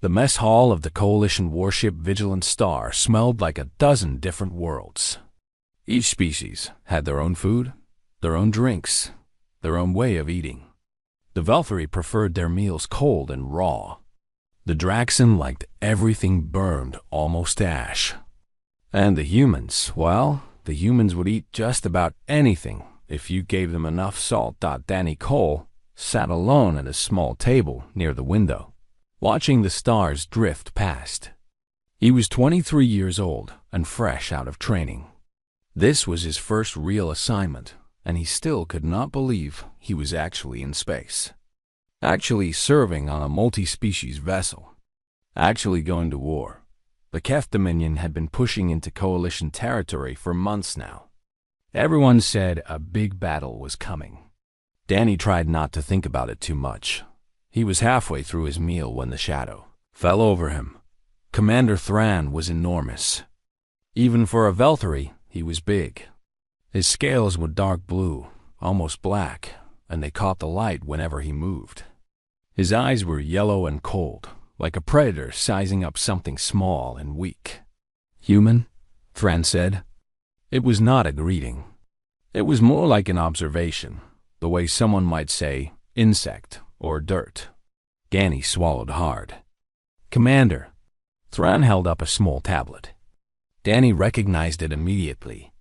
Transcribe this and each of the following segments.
The mess hall of the Coalition warship Vigilant Star smelled like a dozen different worlds. Each species had their own food, their own drinks, their own way of eating. The Velthari preferred their meals cold and raw. The Draxan liked everything burned almost to ash. And the humans, well, the humans would eat just about anything if you gave them enough salt. Danny Cole sat alone at a small table near the window, watching the stars drift past. He was 23 years old and fresh out of training. This was his first real assignment, and he still could not believe he was actually in space. Actually serving on a multi-species vessel. Actually going to war. The Keth Dominion had been pushing into Coalition territory for months now. Everyone said a big battle was coming. Danny tried not to think about it too much. He was halfway through his meal when the shadow fell over him. Commander Thran was enormous. Even for a Velthari, he was big. His scales were dark blue, almost black, and they caught the light whenever he moved. His eyes were yellow and cold, like a predator sizing up something small and weak. "Human?" Thran said. It was not a greeting. It was more like an observation, the way someone might say insect or dirt. Danny swallowed hard. "Commander." Thran held up a small tablet. Danny recognized it immediately.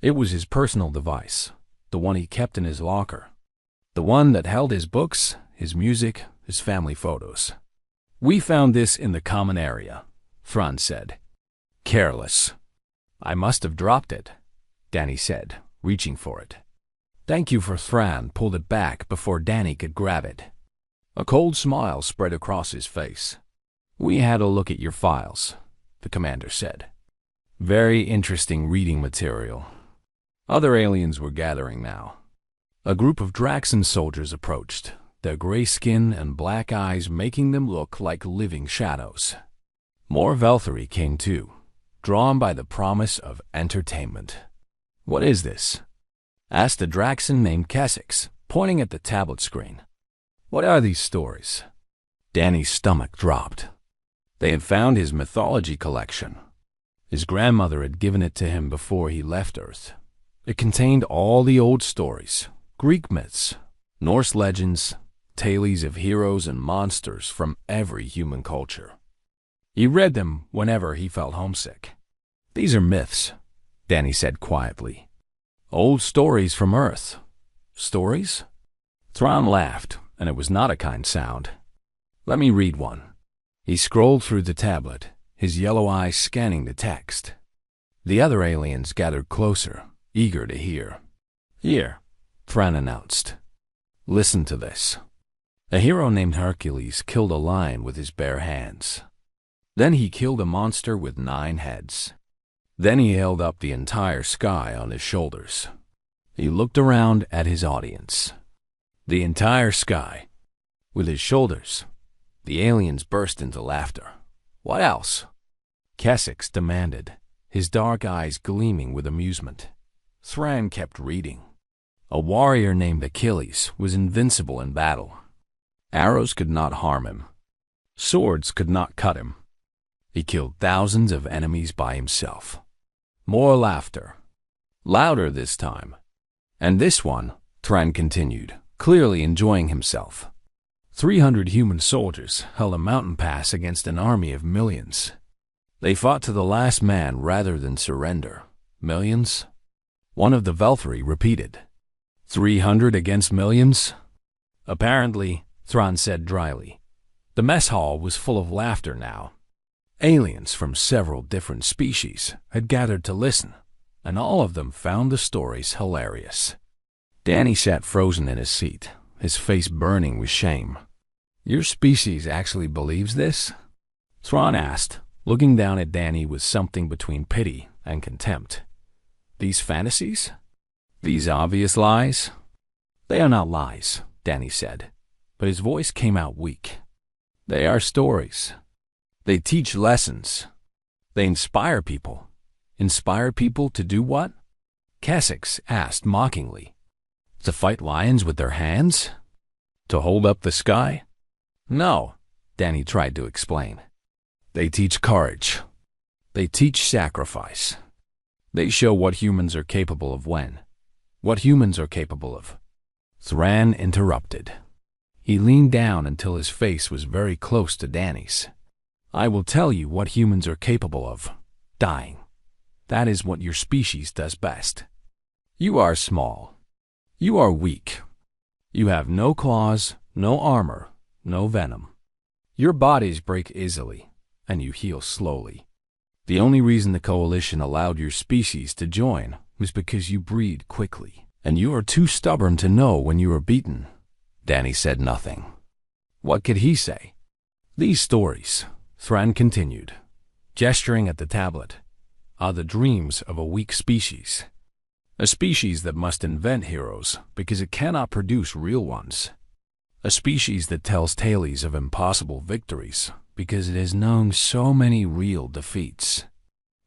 It was his personal device, the one he kept in his locker. The one that held his books, his music, his family photos. "We found this in the common area," Thran said. "Careless." "I must have dropped it," Danny said, reaching for it. "Thank you." For Thran pulled it back before Danny could grab it. A cold smile spread across his face. "We had a look at your files," the commander said. "Very interesting reading material." Other aliens were gathering now. A group of Draxan soldiers approached, their gray skin and black eyes making them look like living shadows. More Velthari came too, drawn by the promise of entertainment. "What is this?" asked a Draxan named Kessex, pointing at the tablet screen. "What are these stories?" Danny's stomach dropped. They had found his mythology collection. His grandmother had given it to him before he left Earth. It contained all the old stories, Greek myths, Norse legends, tales of heroes and monsters from every human culture. He read them whenever he felt homesick. "These are myths," Danny said quietly. "Old stories from Earth." "Stories?" Thran laughed, and it was not a kind sound. "Let me read one." He scrolled through the tablet, his yellow eyes scanning the text. The other aliens gathered closer, eager to hear. "Here," Thran announced. "Listen to this. A hero named Hercules killed a lion with his bare hands. Then he killed a monster with 9 heads. Then he held up the entire sky on his shoulders. He looked around at his audience. The entire sky, with his shoulders." The aliens burst into laughter. "What else?" Kessex demanded, his dark eyes gleaming with amusement. Thran kept reading. A warrior named Achilles was invincible in battle. Arrows could not harm him. Swords could not cut him. He killed thousands of enemies by himself. More laughter. Louder this time. "And this one," Thran continued, clearly enjoying himself. 300 human soldiers held a mountain pass against an army of millions. They fought to the last man rather than surrender. Millions? One of the Velthari repeated. 300 against millions? Apparently, Thran said dryly. The mess hall was full of laughter now. Aliens from several different species had gathered to listen, and all of them found the stories hilarious. Danny sat frozen in his seat, his face burning with shame. "Your species actually believes this?" Thran asked, looking down at Danny with something between pity and contempt. "These fantasies? These obvious lies?" "They are not lies," Danny said, but his voice came out weak. "They are stories. They teach lessons. They inspire people. Inspire people to do what?" Kessex asked mockingly. "To fight lions with their hands? To hold up the sky?" "No," Danny tried to explain. They teach courage. They teach sacrifice. They show what humans are capable of what humans are capable of. Thran interrupted. He leaned down until his face was very close to Danny's. I will tell you what humans are capable of. Dying. That is what your species does best. You are small. You are weak. You have no claws, no armor, no venom. Your bodies break easily, and you heal slowly. The only reason the Coalition allowed your species to join was because you breed quickly, and you are too stubborn to know when you are beaten. Danny said nothing. What could he say? These stories, Thran continued, gesturing at the tablet, are the dreams of a weak species. A species that must invent heroes because it cannot produce real ones. A species that tells tales of impossible victories because it has known so many real defeats.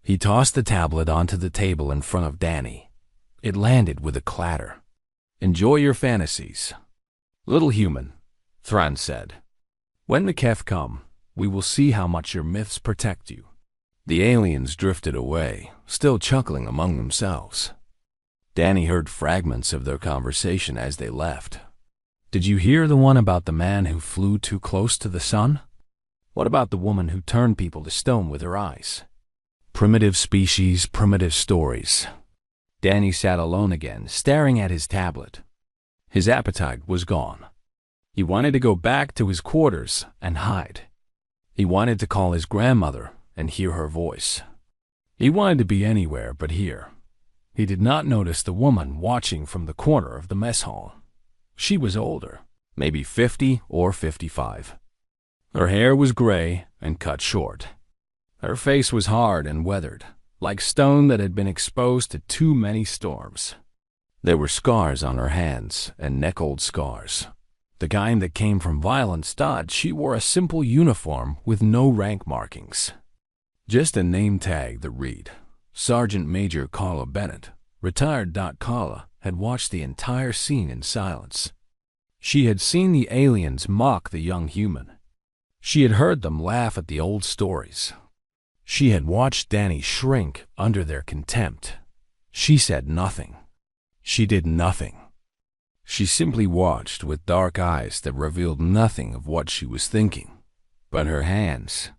He tossed the tablet onto the table in front of Danny. It landed with a clatter. Enjoy your fantasies. Little human, Thran said. When the Kef come, we will see how much your myths protect you. The aliens drifted away, still chuckling among themselves. Danny heard fragments of their conversation as they left. Did you hear the one about the man who flew too close to the sun? What about the woman who turned people to stone with her eyes? Primitive species, primitive stories. Danny sat alone again, staring at his tablet. His appetite was gone. He wanted to go back to his quarters and hide. He wanted to call his grandmother and hear her voice. He wanted to be anywhere but here. He did not notice the woman watching from the corner of the mess hall. She was older, maybe 50 or 55. Her hair was gray and cut short. Her face was hard and weathered, like stone that had been exposed to too many storms. There were scars on her hands and neck-old scars. The kind that came from violence. She wore a simple uniform with no rank markings. Just a name tag that read, Sergeant Major Carla Bennett, retired. Carla had watched the entire scene in silence. She had seen the aliens mock the young human. She had heard them laugh at the old stories. She had watched Danny shrink under their contempt. She said nothing. She did nothing. She simply watched with dark eyes that revealed nothing of what she was thinking. But her hands,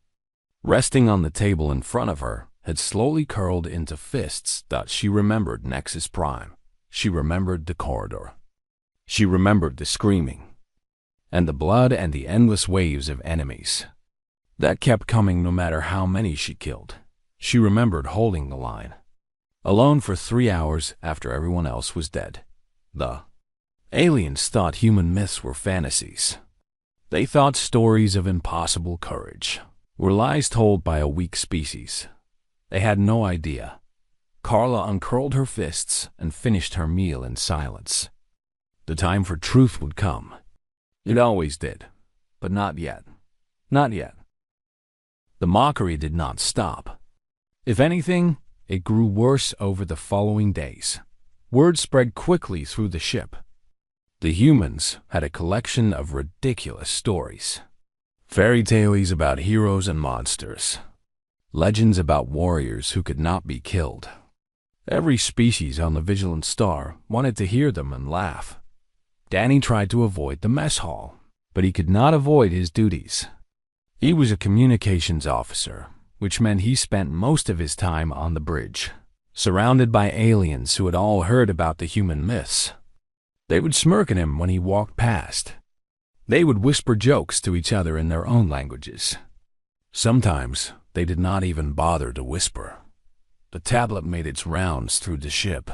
resting on the table in front of her, had slowly curled into fists. She remembered Nexus Prime. She remembered the corridor. She remembered the screaming, and the blood and the endless waves of enemies that kept coming no matter how many she killed. She remembered holding the line, alone for 3 hours after everyone else was dead. The aliens thought human myths were fantasies. They thought stories of impossible courage were lies told by a weak species. They had no idea. Carla uncurled her fists and finished her meal in silence. The time for truth would come. It always did, but not yet. Not yet. The mockery did not stop. If anything, it grew worse over the following days. Word spread quickly through the ship. The humans had a collection of ridiculous stories. Fairy tales about heroes and monsters. Legends about warriors who could not be killed. Every species on the Vigilant Star wanted to hear them and laugh. Danny tried to avoid the mess hall, but he could not avoid his duties. He was a communications officer, which meant he spent most of his time on the bridge, surrounded by aliens who had all heard about the human myths. They would smirk at him when he walked past. They would whisper jokes to each other in their own languages. Sometimes they did not even bother to whisper. The tablet made its rounds through the ship.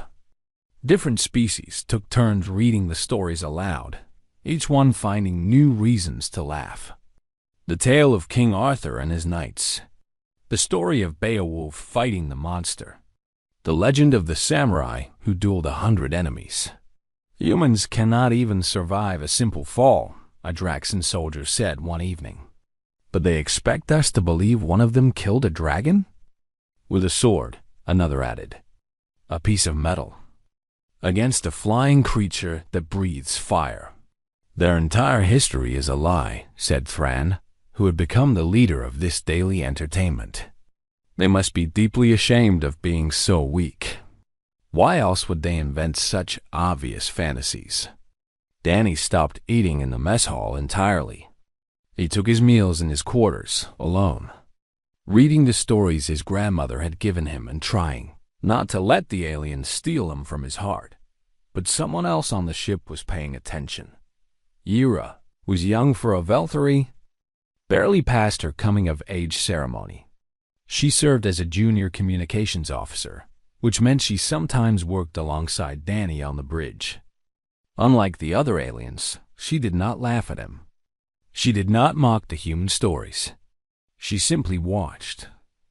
Different species took turns reading the stories aloud, each one finding new reasons to laugh. The tale of King Arthur and his knights. The story of Beowulf fighting the monster. The legend of the samurai who dueled 100 enemies. Humans cannot even survive a simple fall, a Draxan soldier said one evening. But they expect us to believe one of them killed a dragon? With a sword, another added. A piece of metal. Against a flying creature that breathes fire. Their entire history is a lie, said Thran. who had become the leader of this daily entertainment. They must be deeply ashamed of being so weak. Why else would they invent such obvious fantasies? Danny stopped eating in the mess hall entirely. He took his meals in his quarters, alone, reading the stories his grandmother had given him and trying not to let the aliens steal them from his heart. But someone else on the ship was paying attention. Yura was young for a Veltari, barely past her coming-of-age ceremony. She served as a junior communications officer, which meant she sometimes worked alongside Danny on the bridge. Unlike the other aliens, she did not laugh at him. She did not mock the human stories. She simply watched,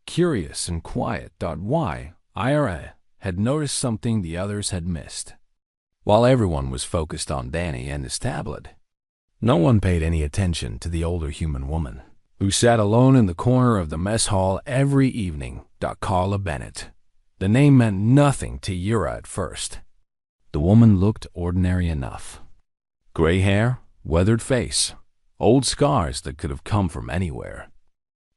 curious and quiet. Why Ira had noticed something the others had missed. While everyone was focused on Danny and his tablet, no one paid any attention to the older human woman, who sat alone in the corner of the mess hall every evening. Carla Bennett. The name meant nothing to Yura at first. The woman looked ordinary enough. Gray hair, weathered face, old scars that could have come from anywhere.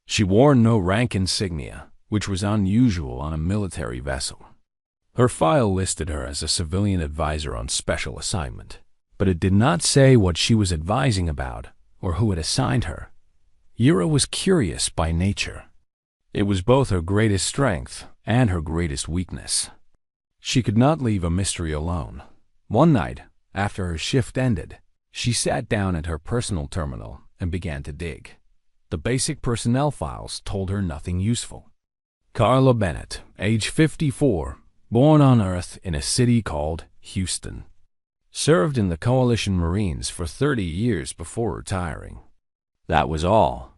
She wore no rank insignia, which was unusual on a military vessel. Her file listed her as a civilian advisor on special assignment, but it did not say what she was advising about or who had assigned her. Yura was curious by nature. It was both her greatest strength and her greatest weakness. She could not leave a mystery alone. One night, after her shift ended, she sat down at her personal terminal and began to dig. The basic personnel files told her nothing useful. Carla Bennett, age 54, born on Earth in a city called Houston. Served in the Coalition Marines for 30 years before retiring. That was all.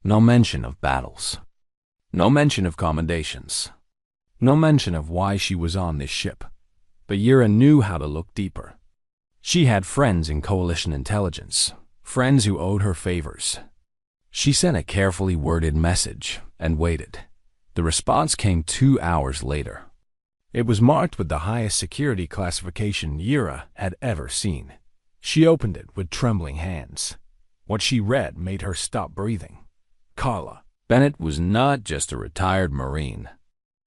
No mention of battles. No mention of commendations. No mention of why she was on this ship. But Yura knew how to look deeper. She had friends in Coalition intelligence, friends who owed her favors. She sent a carefully worded message and waited. The response came 2 hours later. It was marked with the highest security classification Yura had ever seen. She opened it with trembling hands. What she read made her stop breathing. Carla Bennett was not just a retired Marine.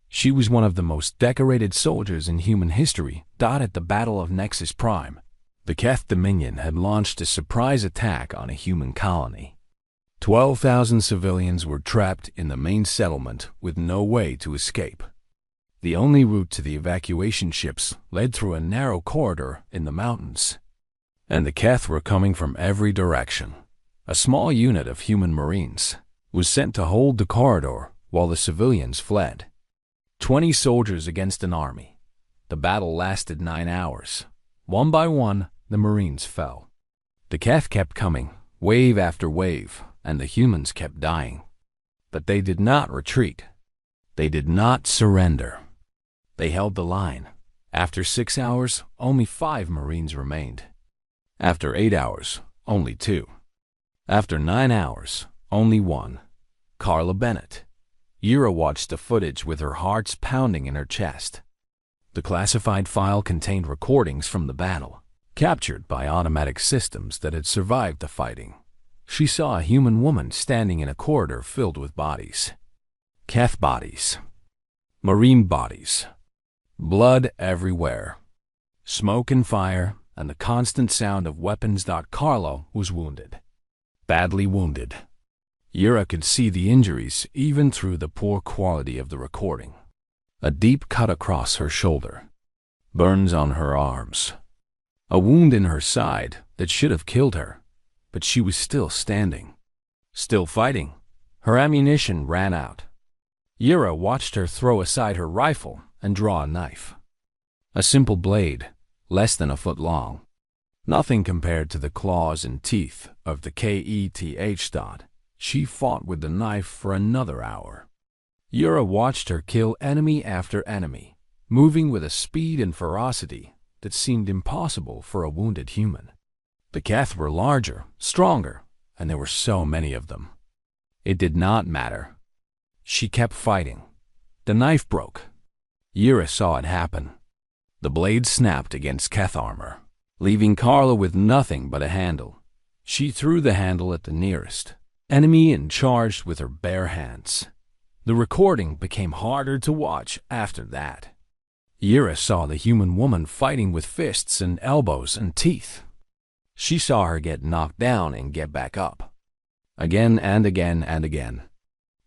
She was one of the most decorated soldiers in human history. At the Battle of Nexus Prime, the Keth Dominion had launched a surprise attack on a human colony. 12,000 civilians were trapped in the main settlement with no way to escape. The only route to the evacuation ships led through a narrow corridor in the mountains, and the Keth were coming from every direction. A small unit of human Marines was sent to hold the corridor while the civilians fled. 20 soldiers against an army. The battle lasted 9 hours. One by one, the Marines fell. The Keth kept coming, wave after wave, and the humans kept dying. But they did not retreat. They did not surrender. They held the line. After 6 hours, only 5 Marines remained. After 8 hours, only 2. After 9 hours, only 1. Carla Bennett. Yura watched the footage with her heart pounding in her chest. The classified file contained recordings from the battle, captured by automatic systems that had survived the fighting. She saw a human woman standing in a corridor filled with bodies. Keth bodies. Marine bodies. Blood everywhere. Smoke and fire, and the constant sound of weapons. Carla was wounded. Badly wounded. Yura could see the injuries even through the poor quality of the recording. A deep cut across her shoulder. Burns on her arms. A wound in her side that should have killed her. But she was still standing, still fighting. Her ammunition ran out. Yura watched her throw aside her rifle and draw a knife. A simple blade, less than a foot long. Nothing compared to the claws and teeth of the Keth. She fought with the knife for another hour. Yura watched her kill enemy after enemy, moving with a speed and ferocity that seemed impossible for a wounded human. The Keth were larger, stronger, and there were so many of them. It did not matter. She kept fighting. The knife broke. Yura saw it happen. The blade snapped against Keth armor, leaving Carla with nothing but a handle. She threw the handle at the nearest. enemy and charged with her bare hands. The recording became harder to watch after that. Yura saw the human woman fighting with fists and elbows and teeth. She saw her get knocked down and get back up. Again and again and again.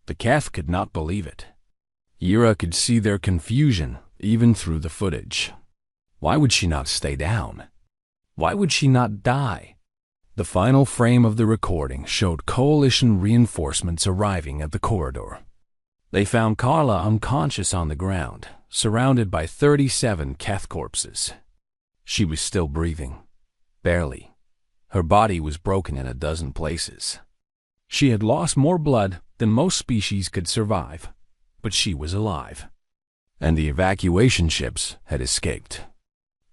The Keth could not believe it. Yura could see their confusion even through the footage. Why would she not stay down? Why would she not die? The final frame of the recording showed coalition reinforcements arriving at the corridor. They found Carla unconscious on the ground, surrounded by 37 Keth corpses. She was still breathing. Barely. Her body was broken in a dozen places. She had lost more blood than most species could survive, but she was alive. And the evacuation ships had escaped.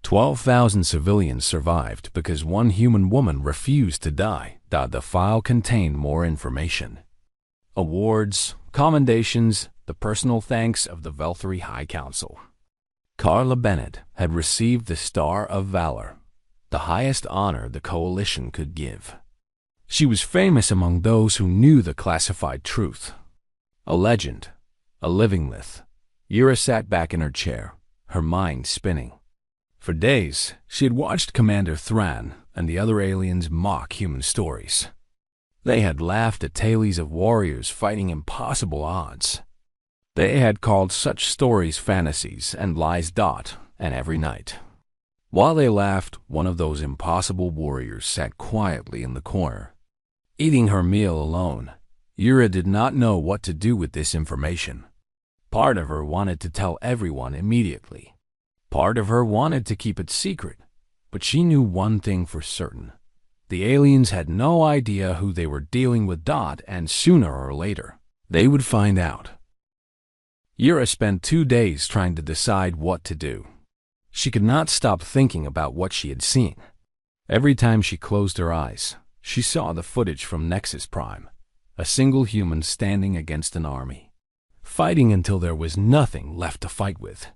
12,000 civilians survived because one human woman refused to die. The file contained more information. Awards, commendations, the personal thanks of the Velthry High Council. Carla Bennett had received the Star of Valor, the highest honor the Coalition could give. She was famous among those who knew the classified truth. A legend, a living myth. Yura sat back in her chair, her mind spinning. For days, she had watched Commander Thran and the other aliens mock human stories. They had laughed at tales of warriors fighting impossible odds. They had called such stories fantasies and lies. And every night, while they laughed, one of those impossible warriors sat quietly in the corner, eating her meal alone. Yura did not know what to do with this information. Part of her wanted to tell everyone immediately. Part of her wanted to keep it secret, but she knew one thing for certain. The aliens had no idea who they were dealing with. And sooner or later, they would find out. Yura spent 2 days trying to decide what to do. She could not stop thinking about what she had seen. Every time she closed her eyes, she saw the footage from Nexus Prime, a single human standing against an army, fighting until there was nothing left to fight with.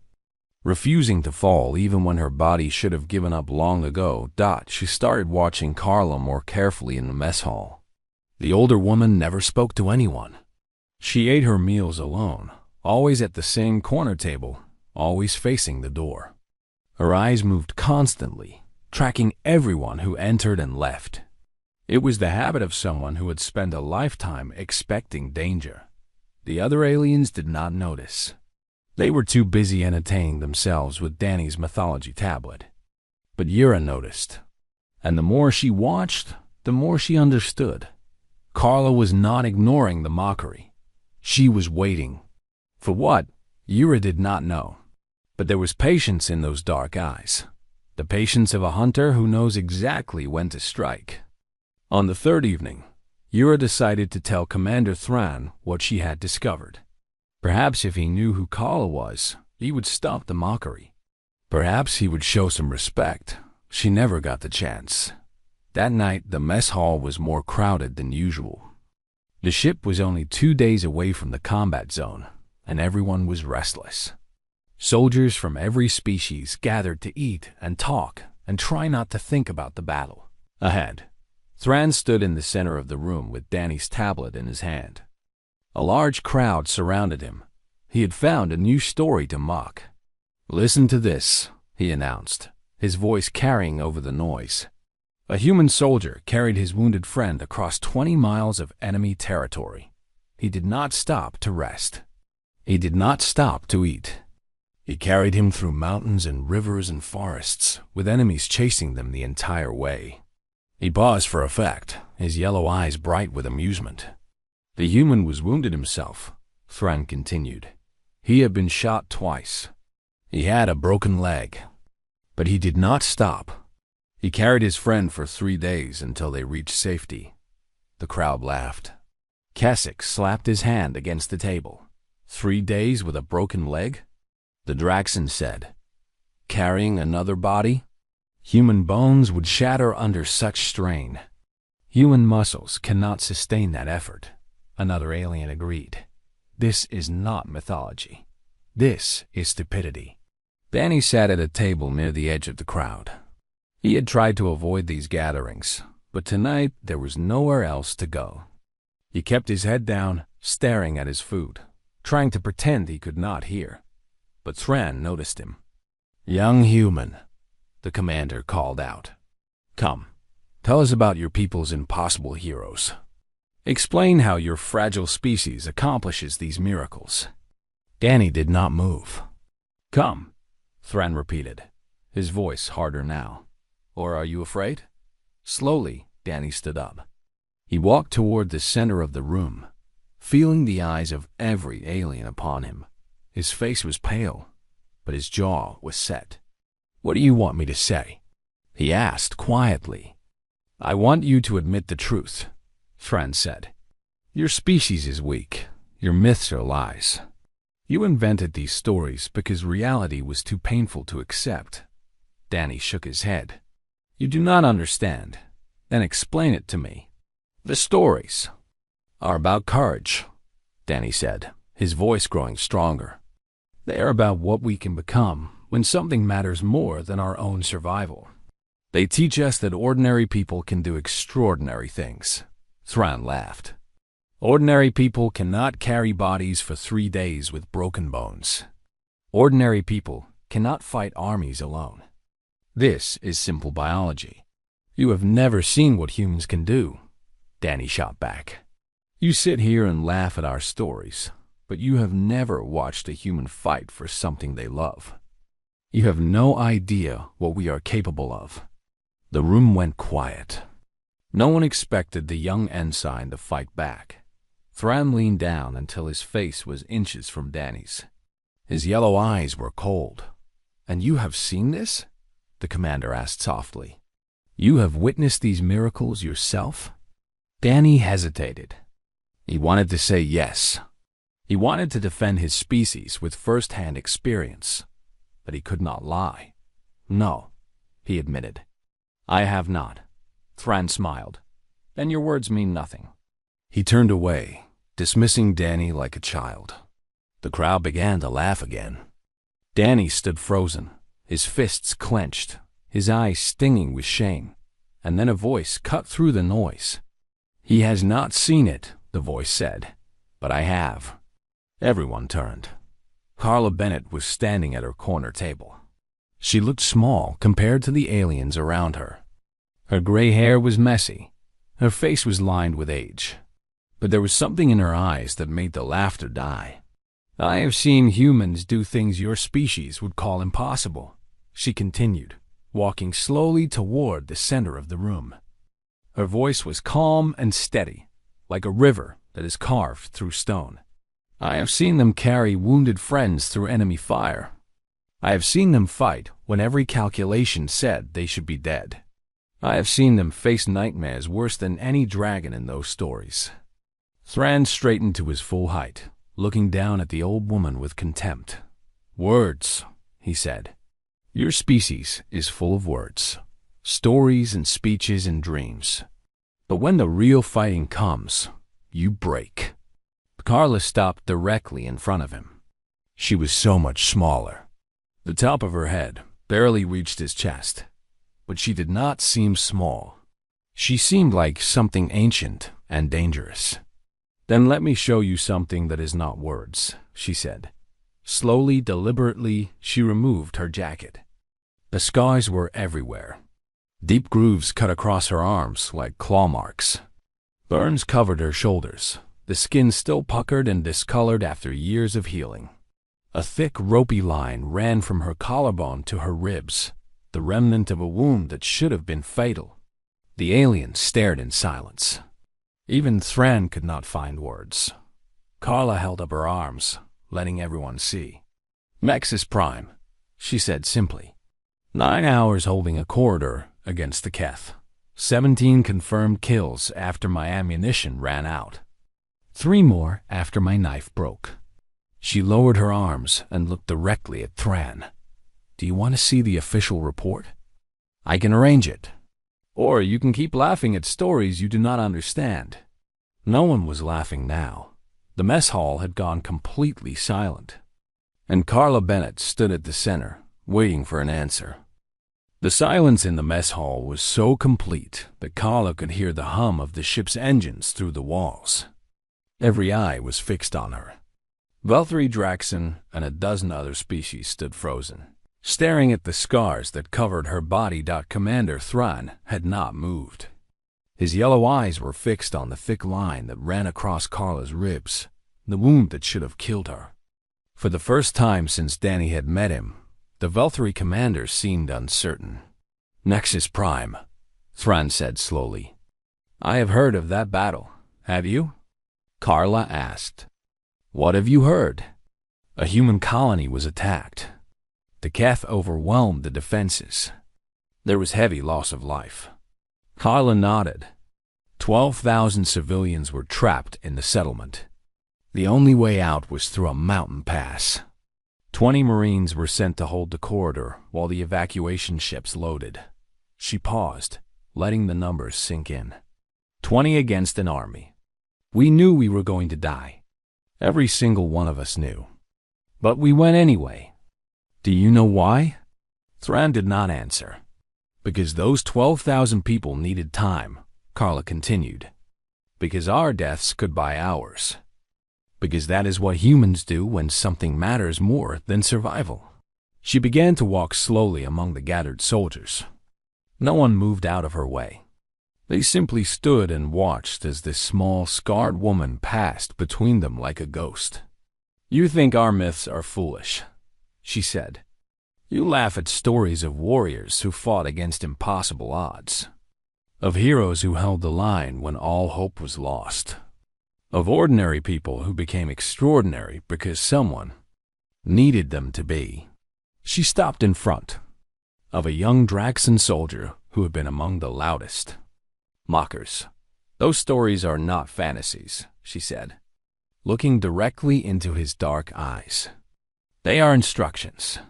Refusing to fall even when her body should have given up long ago. She started watching Carla more carefully in the mess hall. The older woman never spoke to anyone. She ate her meals alone, always at the same corner table, always facing the door. Her eyes moved constantly, tracking everyone who entered and left. It was the habit of someone who had spent a lifetime expecting danger. The other aliens did not notice. They were too busy entertaining themselves with Danny's mythology tablet. But Yura noticed. And the more she watched, the more she understood. Carla was not ignoring the mockery. She was waiting. For what? Yura did not know. But there was patience in those dark eyes. The patience of a hunter who knows exactly when to strike. On the third evening, Yura decided to tell Commander Thran what she had discovered. Perhaps if he knew who Carla was, he would stop the mockery. Perhaps he would show some respect. She never got the chance. That night, the mess hall was more crowded than usual. The ship was only 2 days away from the combat zone, and everyone was restless. Soldiers from every species gathered to eat and talk and try not to think about the battle. Ahead, Thran stood in the center of the room with Danny's tablet in his hand. A large crowd surrounded him. He had found a new story to mock. "Listen to this," he announced, his voice carrying over the noise. A human soldier carried his wounded friend across 20 miles of enemy territory. He did not stop to rest. He did not stop to eat. He carried him through mountains and rivers and forests, with enemies chasing them the entire way. He paused for effect, his yellow eyes bright with amusement. The human was wounded himself, Thran continued. He had been shot twice. He had a broken leg. But he did not stop. He carried his friend for 3 days until they reached safety. The crowd laughed. Kasich slapped his hand against the table. 3 days with a broken leg? The Draxan said. Carrying another body? Human bones would shatter under such strain. Human muscles cannot sustain that effort. Another alien agreed. This is not mythology. This is stupidity. Danny sat at a table near the edge of the crowd. He had tried to avoid these gatherings, but tonight there was nowhere else to go. He kept his head down, staring at his food, trying to pretend he could not hear. But Thran noticed him. "Young human," the commander called out. "Come, tell us about your people's impossible heroes. Explain how your fragile species accomplishes these miracles." Danny did not move. "Come," Thran repeated, his voice harder now. "Or are you afraid?" Slowly, Danny stood up. He walked toward the center of the room, feeling the eyes of every alien upon him. His face was pale, but his jaw was set. "What do you want me to say?" he asked quietly. "I want you to admit the truth," Thran said. "Your species is weak. Your myths are lies. You invented these stories because reality was too painful to accept." Danny shook his head. "You do not understand. Then explain it to me." "The stories are about courage," Danny said, his voice growing stronger. "They are about what we can become when something matters more than our own survival. They teach us that ordinary people can do extraordinary things." Thran laughed. "Ordinary people cannot carry bodies for 3 days with broken bones. Ordinary people cannot fight armies alone. This is simple biology. You have never seen what humans can do," Danny shot back. "You sit here and laugh at our stories, but you have never watched a human fight for something they love. You have no idea what we are capable of." The room went quiet. No one expected the young ensign to fight back. Thran leaned down until his face was inches from Danny's. His yellow eyes were cold. "And you have seen this?" the commander asked softly. "You have witnessed these miracles yourself?" Danny hesitated. He wanted to say yes. He wanted to defend his species with first-hand experience, but he could not lie. "No," he admitted. "I have not." Thran smiled. "Then your words mean nothing." He turned away, dismissing Danny like a child. The crowd began to laugh again. Danny stood frozen, his fists clenched, his eyes stinging with shame, and then a voice cut through the noise. "He has not seen it," the voice said, "but I have." Everyone turned. Carla Bennett was standing at her corner table. She looked small compared to the aliens around her. Her gray hair was messy. Her face was lined with age. But there was something in her eyes that made the laughter die. "I have seen humans do things your species would call impossible," she continued, walking slowly toward the center of the room. Her voice was calm and steady, like a river that is carved through stone. "I have seen them carry wounded friends through enemy fire. I have seen them fight when every calculation said they should be dead. I have seen them face nightmares worse than any dragon in those stories." Thran straightened to his full height, looking down at the old woman with contempt. "Words," he said. "Your species is full of words, stories and speeches and dreams. But when the real fighting comes, you break." Carla stopped directly in front of him. She was so much smaller. The top of her head barely reached his chest, but she did not seem small. She seemed like something ancient and dangerous. "Then let me show you something that is not words," she said. Slowly, deliberately, she removed her jacket. The scars were everywhere. Deep grooves cut across her arms like claw marks. Burns covered her shoulders, the skin still puckered and discolored after years of healing. A thick, ropey line ran from her collarbone to her ribs, the remnant of a wound that should have been fatal. The alien stared in silence. Even Thran could not find words. Carla held up her arms, letting everyone see. "Mexis Prime," she said simply. 9 hours holding a corridor against the Keth. 17 confirmed kills after my ammunition ran out. 3 more after my knife broke. She lowered her arms and looked directly at Thran. "Do you want to see the official report? I can arrange it. Or you can keep laughing at stories you do not understand." No one was laughing now. The mess hall had gone completely silent. And Carla Bennett stood at the center, waiting for an answer. The silence in the mess hall was so complete that Carla could hear the hum of the ship's engines through the walls. Every eye was fixed on her. Valtteri Draxen and a dozen other species stood frozen, staring at the scars that covered her body. Commander Thran had not moved. His yellow eyes were fixed on the thick line that ran across Carla's ribs, the wound that should have killed her. For the first time since Danny had met him, the Valtteri commander seemed uncertain. "Nexus Prime," Thran said slowly. "I have heard of that battle. Have you?" Carla asked. "What have you heard?" "A human colony was attacked. The Keth overwhelmed the defenses. There was heavy loss of life." Carla nodded. 12,000 civilians were trapped in the settlement. The only way out was through a mountain pass. 20 Marines were sent to hold the corridor while the evacuation ships loaded. She paused, letting the numbers sink in. 20 against an army. We knew we were going to die. Every single one of us knew. But we went anyway. Do you know why? Thran did not answer. Because those 12,000 people needed time, Carla continued. Because our deaths could buy ours. Because that is what humans do when something matters more than survival. She began to walk slowly among the gathered soldiers. No one moved out of her way. They simply stood and watched as this small, scarred woman passed between them like a ghost. "You think our myths are foolish," she said. "You laugh at stories of warriors who fought against impossible odds, of heroes who held the line when all hope was lost, of ordinary people who became extraordinary because someone needed them to be." She stopped in front of a young Draxan soldier who had been among the loudest mockers. "Those stories are not fantasies," she said, looking directly into his dark eyes. "They are instructions.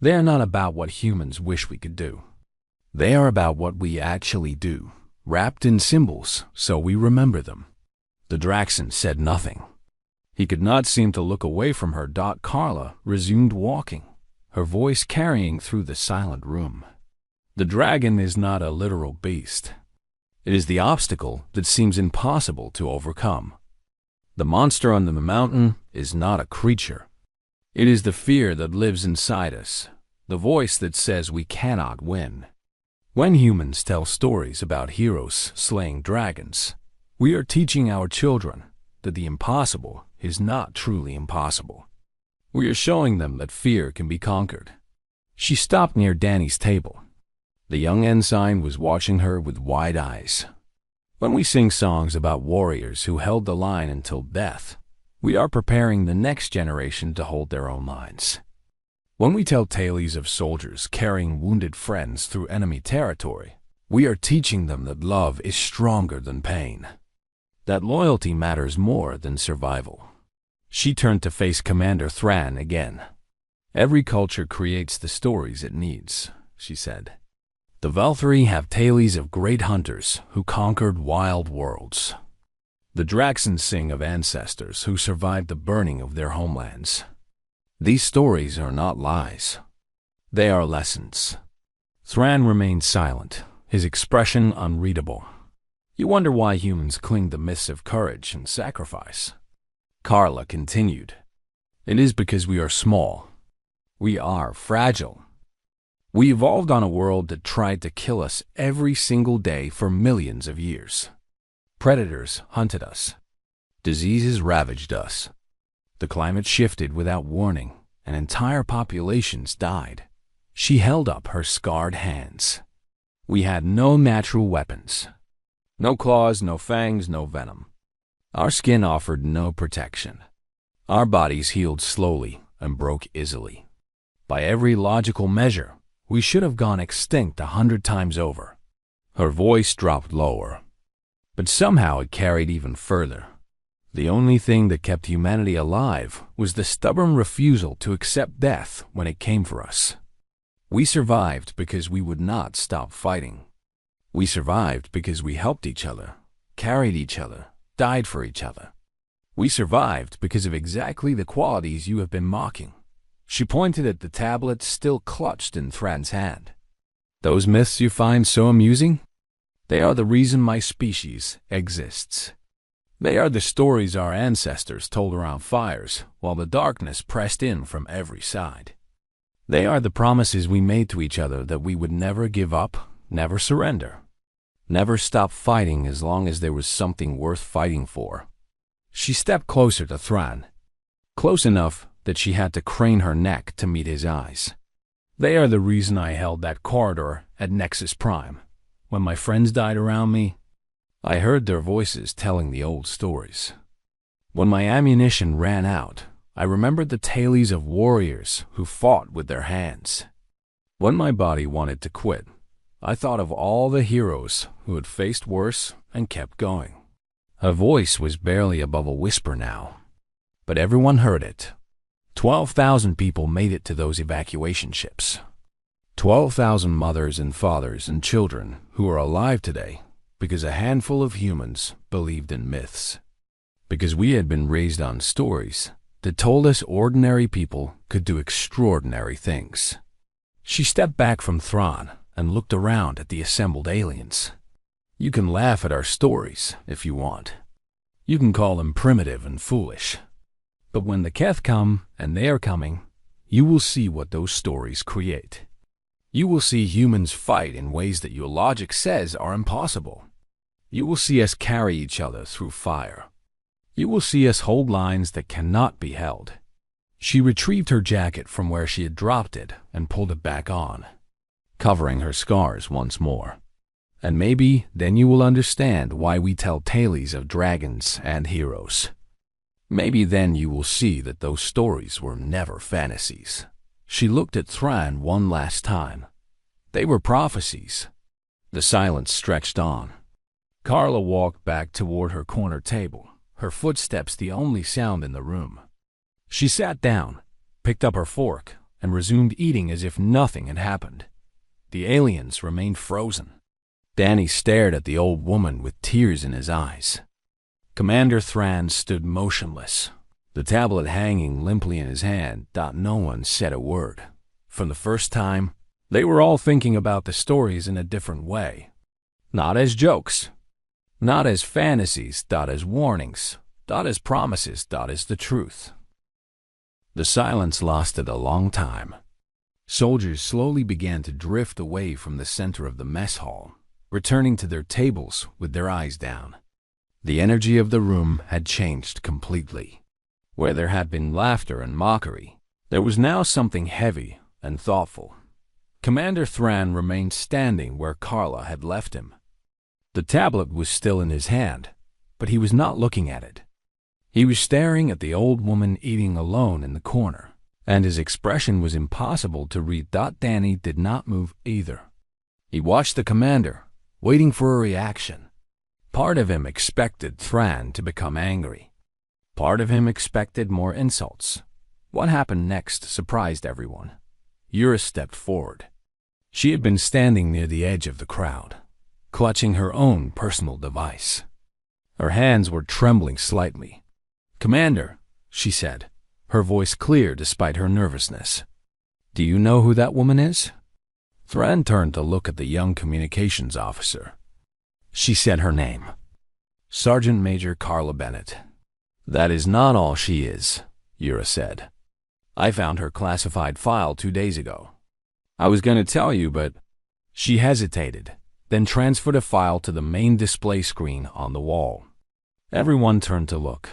They are not about what humans wish we could do. They are about what we actually do, wrapped in symbols so we remember them." The Draxan said nothing. He could not seem to look away from her. Carla resumed walking, her voice carrying through the silent room. "The dragon is not a literal beast. It is the obstacle that seems impossible to overcome. The monster on the mountain is not a creature. It is the fear that lives inside us, the voice that says we cannot win. When humans tell stories about heroes slaying dragons, we are teaching our children that the impossible is not truly impossible. We are showing them that fear can be conquered." She stopped near Danny's table. The young ensign was watching her with wide eyes. "When we sing songs about warriors who held the line until death, we are preparing the next generation to hold their own lines. When we tell tales of soldiers carrying wounded friends through enemy territory, we are teaching them that love is stronger than pain, that loyalty matters more than survival." She turned to face Commander Thran again. "Every culture creates the stories it needs," she said. "The Valtteri have tales of great hunters who conquered wild worlds. The Draxans sing of ancestors who survived the burning of their homelands. These stories are not lies. They are lessons." Thran remained silent, his expression unreadable. "You wonder why humans cling to myths of courage and sacrifice." Carla continued. "It is because we are small. We are fragile. We evolved on a world that tried to kill us every single day for millions of years. Predators hunted us. Diseases ravaged us. The climate shifted without warning, and entire populations died." She held up her scarred hands. "We had no natural weapons. No claws, no fangs, no venom. Our skin offered no protection. Our bodies healed slowly and broke easily. By every logical measure, we should have gone extinct 100 times over." Her voice dropped lower. "But somehow it carried even further. The only thing that kept humanity alive was the stubborn refusal to accept death when it came for us. We survived because we would not stop fighting. We survived because we helped each other, carried each other, died for each other. We survived because of exactly the qualities you have been mocking." She pointed at the tablet still clutched in Thran's hand. "Those myths you find so amusing? They are the reason my species exists. They are the stories our ancestors told around fires while the darkness pressed in from every side. They are the promises we made to each other that we would never give up, never surrender, never stop fighting as long as there was something worth fighting for. She stepped closer to Thran, close enough that she had to crane her neck to meet his eyes. They are the reason I held that corridor at Nexus Prime. When my friends died around me, I heard their voices telling the old stories. When my ammunition ran out, I remembered the tales of warriors who fought with their hands. When my body wanted to quit, I thought of all the heroes who had faced worse and kept going. Her voice was barely above a whisper now, but everyone heard it. 12,000 people made it to those evacuation ships. 12,000 mothers and fathers and children who are alive today because a handful of humans believed in myths. Because we had been raised on stories that told us ordinary people could do extraordinary things. She stepped back from Thrawn and looked around at the assembled aliens. You can laugh at our stories if you want. You can call them primitive and foolish. But when the Keth come, and they are coming, you will see what those stories create. You will see humans fight in ways that your logic says are impossible. You will see us carry each other through fire. You will see us hold lines that cannot be held. She retrieved her jacket from where she had dropped it and pulled it back on, covering her scars once more. And maybe then you will understand why we tell tales of dragons and heroes. Maybe then you will see that those stories were never fantasies. She looked at Thran one last time. They were prophecies. The silence stretched on. Carla walked back toward her corner table, her footsteps the only sound in the room. She sat down, picked up her fork, and resumed eating as if nothing had happened. The aliens remained frozen. Danny stared at the old woman with tears in his eyes. Commander Thran stood motionless, the tablet hanging limply in his hand. No one said a word. For the first time, they were all thinking about the stories in a different way. Not as jokes, not as fantasies, as warnings, as promises, as the truth. The silence lasted a long time. Soldiers slowly began to drift away from the center of the mess hall, returning to their tables with their eyes down. The energy of the room had changed completely. Where there had been laughter and mockery, there was now something heavy and thoughtful. Commander Thran remained standing where Carla had left him. The tablet was still in his hand, but he was not looking at it. He was staring at the old woman eating alone in the corner, and his expression was impossible to read. Danny did not move either. He watched the commander, waiting for a reaction. Part of him expected Thran to become angry. Part of him expected more insults. What happened next surprised everyone. Yura stepped forward. She had been standing near the edge of the crowd, clutching her own personal device. Her hands were trembling slightly. "Commander," she said, her voice clear despite her nervousness. "Do you know who that woman is?" Thran turned to look at the young communications officer. She said her name. "Sergeant Major Carla Bennett." "That is not all she is," Yura said. "I found her classified file 2 days ago. I was going to tell you, but—" She hesitated, then transferred a file to the main display screen on the wall. Everyone turned to look.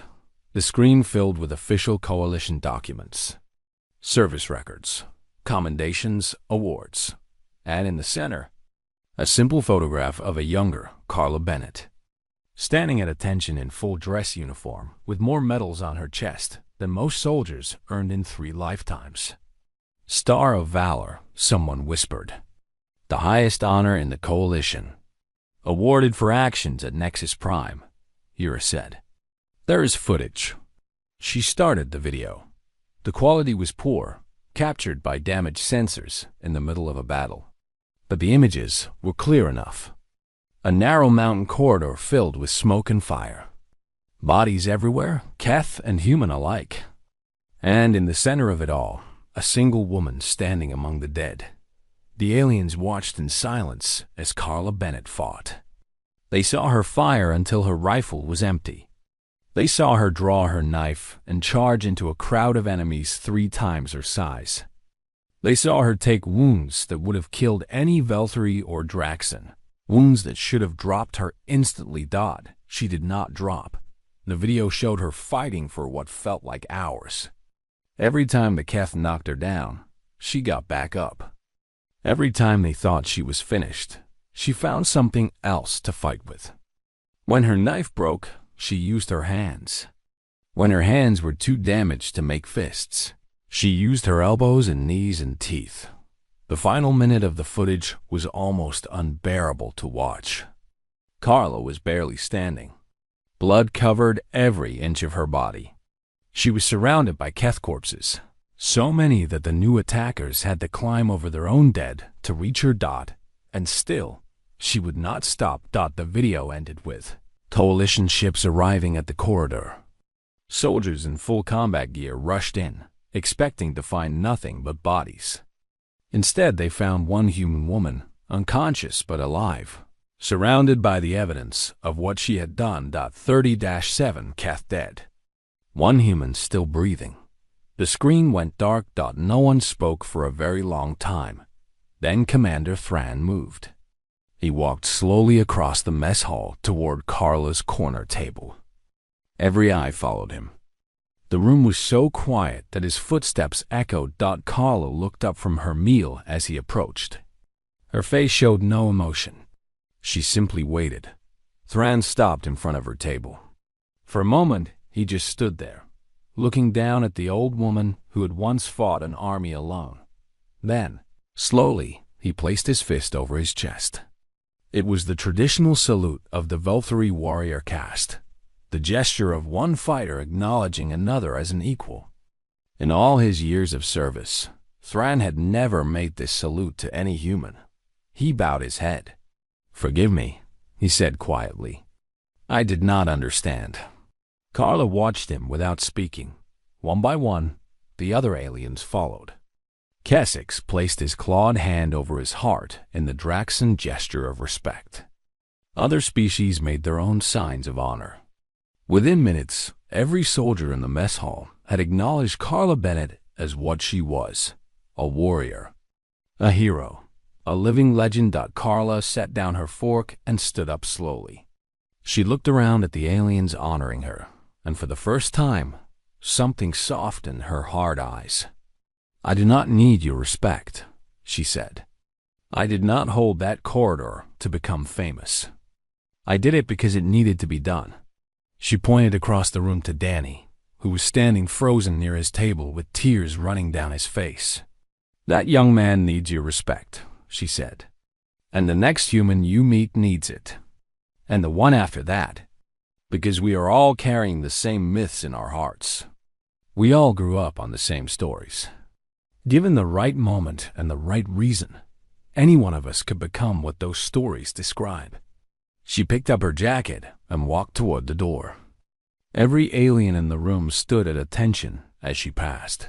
The screen filled with official coalition documents, service records, commendations, awards, and in the center, a simple photograph of a younger Carla Bennett, standing at attention in full dress uniform with more medals on her chest than most soldiers earned in 3 lifetimes. "Star of Valor," someone whispered. "The highest honor in the coalition. Awarded for actions at Nexus Prime," Yura said. "There is footage." She started the video. The quality was poor, captured by damaged sensors in the middle of a battle. But the images were clear enough. A narrow mountain corridor filled with smoke and fire. Bodies everywhere, Keth and human alike. And in the center of it all, a single woman standing among the dead. The aliens watched in silence as Carla Bennett fought. They saw her fire until her rifle was empty. They saw her draw her knife and charge into a crowd of enemies 3 times her size. They saw her take wounds that would have killed any Valkyrie or Draxon, wounds that should have dropped her instantly. She did not drop. The video showed her fighting for what felt like hours. Every time the Keth knocked her down, she got back up. Every time they thought she was finished, she found something else to fight with. When her knife broke, she used her hands. When her hands were too damaged to make fists, she used her elbows and knees and teeth. The final minute of the footage was almost unbearable to watch. Carla was barely standing. Blood covered every inch of her body. She was surrounded by Keth corpses, so many that the new attackers had to climb over their own dead to reach her. And still, she would not stop. The video ended with coalition ships arriving at the corridor. Soldiers in full combat gear rushed in, expecting to find nothing but bodies. Instead, they found one human woman, unconscious but alive, surrounded by the evidence of what she had done. 30-7 Keth dead. One human still breathing. The screen went dark. No one spoke for a very long time. Then Commander Thran moved. He walked slowly across the mess hall toward Carla's corner table. Every eye followed him. The room was so quiet that his footsteps echoed. Carla looked up from her meal as he approached. Her face showed no emotion. She simply waited. Thran stopped in front of her table. For a moment, he just stood there, looking down at the old woman who had once fought an army alone. Then, slowly, he placed his fist over his chest. It was the traditional salute of the Valkyrie warrior caste, the gesture of one fighter acknowledging another as an equal. In all his years of service, Thran had never made this salute to any human. He bowed his head. "Forgive me," he said quietly. "I did not understand." Carla watched him without speaking. One by one, the other aliens followed. Kessex placed his clawed hand over his heart in the Draxon gesture of respect. Other species made their own signs of honor. Within minutes, every soldier in the mess hall had acknowledged Carla Bennett as what she was: a warrior, a hero, a living legend. Carla set down her fork and stood up slowly. She looked around at the aliens honoring her, and for the first time, something softened her hard eyes. "I do not need your respect," she said. "I did not hold that corridor to become famous. I did it because it needed to be done." She pointed across the room to Danny, who was standing frozen near his table with tears running down his face. "That young man needs your respect," she said. "And the next human you meet needs it. And the one after that. Because we are all carrying the same myths in our hearts. We all grew up on the same stories. Given the right moment and the right reason, any one of us could become what those stories describe." She picked up her jacket and walked toward the door. Every alien in the room stood at attention as she passed.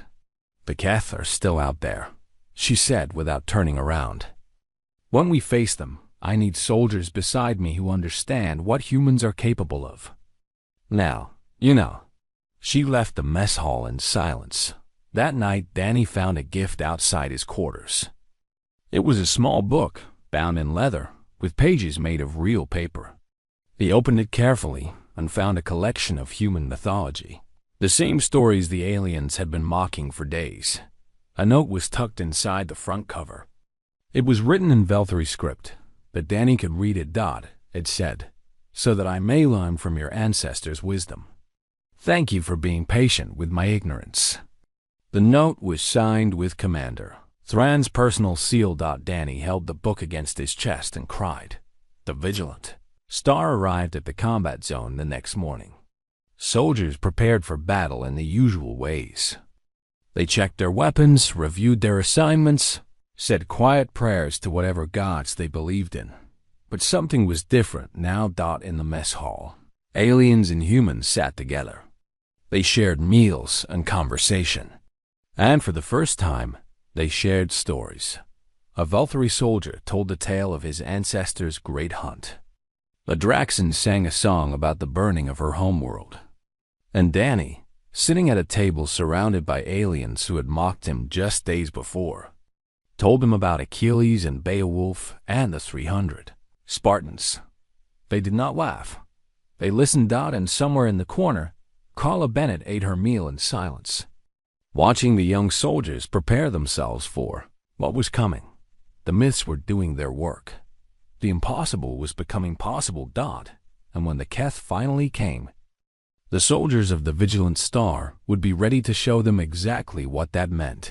"The Keth are still out there," she said without turning around. "When we face them, I need soldiers beside me who understand what humans are capable of. Now, you know." She left the mess hall in silence. That night, Danny found a gift outside his quarters. It was a small book, bound in leather, with pages made of real paper. He opened it carefully and found a collection of human mythology, the same stories the aliens had been mocking for days. A note was tucked inside the front cover. It was written in Valkyrie script, but Danny could read it. It said, "So that I may learn from your ancestors' wisdom. Thank you for being patient with my ignorance." The note was signed with Commander Thran's personal seal. Danny held the book against his chest and cried. The Vigilant Star arrived at the combat zone the next morning. Soldiers prepared for battle in the usual ways. They checked their weapons, reviewed their assignments, said quiet prayers to whatever gods they believed in. But something was different now. In the mess hall, aliens and humans sat together. They shared meals and conversation. And for the first time, they shared stories. A Valkyrie soldier told the tale of his ancestors' great hunt. A Draxon sang a song about the burning of her homeworld. And Danny, sitting at a table surrounded by aliens who had mocked him just days before, told him about Achilles and Beowulf and the 300 Spartans. They did not laugh. They listened out, and somewhere in the corner, Carla Bennett ate her meal in silence, watching the young soldiers prepare themselves for what was coming. The myths were doing their work. The impossible was becoming possible. And when the Keth finally came, the soldiers of the Vigilant Star would be ready to show them exactly what that meant.